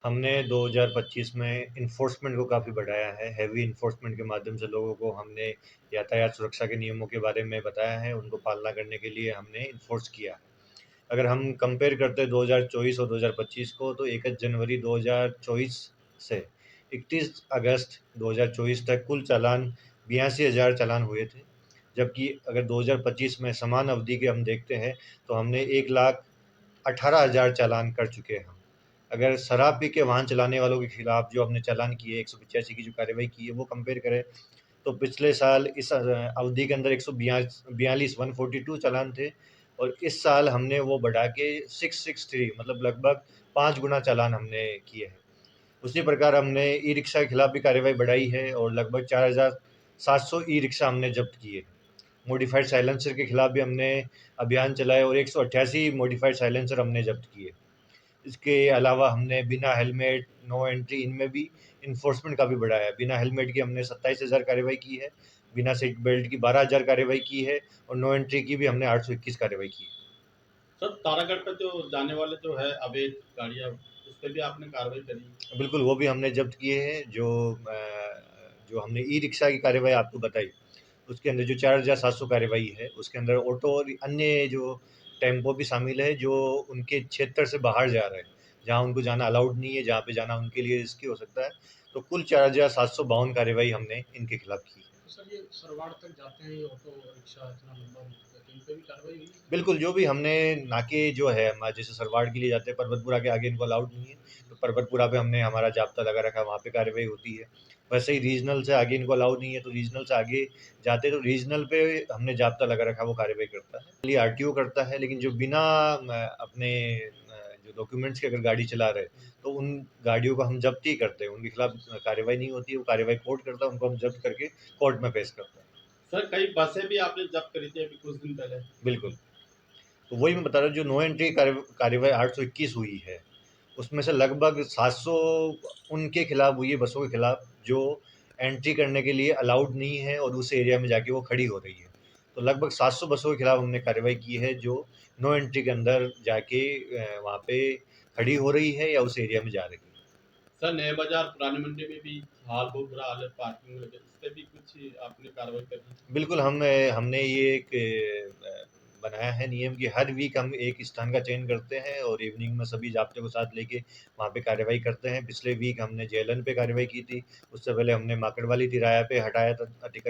हमने 2025 में इन्फोर्समेंट को काफ़ी बढ़ाया है। हेवी इन्फोर्समेंट के माध्यम से लोगों को हमने यातायात सुरक्षा के नियमों के बारे में बताया है, उनको पालना करने के लिए हमने इन्फोर्स किया है। अगर हम कंपेयर करते हैं 2024 और 2025 को, तो 1 जनवरी 2024 से 31 अगस्त 2024 तक कुल चालान 82,000 चालान हुए थे। जबकि अगर 2025 में समान अवधि के हम देखते हैं, तो हमने 1,18,000 चालान कर चुके हैं हम। अगर शराब पी के वाहन चलाने वालों के खिलाफ जो हमने चालान किए, 185 की जो कार्रवाई की है, वो कंपेयर करें तो पिछले साल इस अवधि के अंदर 142 142 चालान थे, और इस साल हमने वो बढ़ा के 663, मतलब लगभग 5 गुना चालान हमने किए हैं। उसी प्रकार हमने ई रिक्शा के खिलाफ भी कार्रवाई बढ़ाई है और लगभग 4,700 ई रिक्शा हमने जब्त किए। मॉडिफाइड साइलेंसर के खिलाफ भी हमने अभियान चलाए और 188 मॉडिफाइड साइलेंसर हमने जब्त किए। इसके अलावा हमने बिना हेलमेट, नो एंट्री, इनमें भी इन्फोर्समेंट काफ़ी बढ़ाया है। बिना हेलमेट की हमने 27,000 कार्रवाई की है, बिना सीट बेल्ट की 12,000 कार्रवाई की है, और नो एंट्री की भी हमने 821 कार्रवाई की है। सर, तारागढ़ पे जो जाने वाले जो है अवैध गाड़ियाँ, उस पे भी आपने कार्रवाई करी? बिल्कुल, वो भी हमने जब्त किए हैं। जो हमने ई रिक्शा की कार्रवाई आपको बताई, उसके अंदर जो 4,700 कार्रवाई है, उसके अंदर ऑटो और अन्य जो टेम्पो भी शामिल है, जो उनके क्षेत्र से बाहर जा रहे हैं, जहाँ उनको जाना अलाउड नहीं है, जहाँ पे जाना उनके लिए रिस्की हो सकता है। तो कुल 4,752 कार्रवाई हमने इनके खिलाफ की। तो सर, ये सरवाड़ तक जाते हैं ये ऑटो रिक्शा इतना लंबा रूट है, तो इन पे भी कार्रवाई हुई? बिल्कुल, जो भी हमने नाके जो है हमारे, जैसे सरवाड़ के लिए जाते हैं, पर्वतपुरा के आगे इनको अलाउड नहीं है, तो पर्वतपुरा पे हमने हमारा जाब्ता लगा रखा है, वहाँ पे कार्रवाई होती है। वैसे ही रीजनल से आगे इनको अलाउड नहीं है, तो रीजनल से आगे जाते तो रीजनल पे हमने जाब्ता लगा रखा है, वो कार्रवाई करता है। ये आरटीओ करता है, लेकिन जो बिना अपने जो डॉक्यूमेंट्स के अगर गाड़ी चला रहे, तो उन गाड़ियों को हम जब्त ही करते हैं, उनके खिलाफ कार्रवाई नहीं होती है, वो कार्रवाई कोर्ट करता है, उनको हम जब्त करके कोर्ट में पेश करते हैं। सर, कई बसें भी आपने जब्त करी थी अभी कुछ दिन पहले। बिल्कुल। तो वही मैं बता रहा हूँ, जो नो एंट्री कार्रवाई 821 हुई है, उसमें से लगभग 700 उनके खिलाफ हुई है, बसों के खिलाफ जो एंट्री करने के लिए अलाउड नहीं है और उस एरिया में जाके वो खड़ी हो रही है। तो लगभग 700 बसों के खिलाफ हमने कार्रवाई की है, जो नो एंट्री के अंदर जाके वहाँ पे खड़ी हो रही है या उस एरिया में जा रही है। सर, नए बाजार पुरानी मंडी में भी हाल बहुत बुरा हाल है पार्किंग में, इस पे भी कुछ आपने कार्रवाई करी? बिल्कुल, हमने ये एक बनाया है नियम कि हर वीक हम एक स्थान का चयन करते हैं और इवनिंग में सभी ज़ाब्ते को साथ लेके वहाँ पे कार्रवाई करते हैं। पिछले वीक हमने जेएलएन पे कार्रवाई की थी, उससे पहले हमने माकड़वाली तिराया पे हटाया था अतिक्रमण।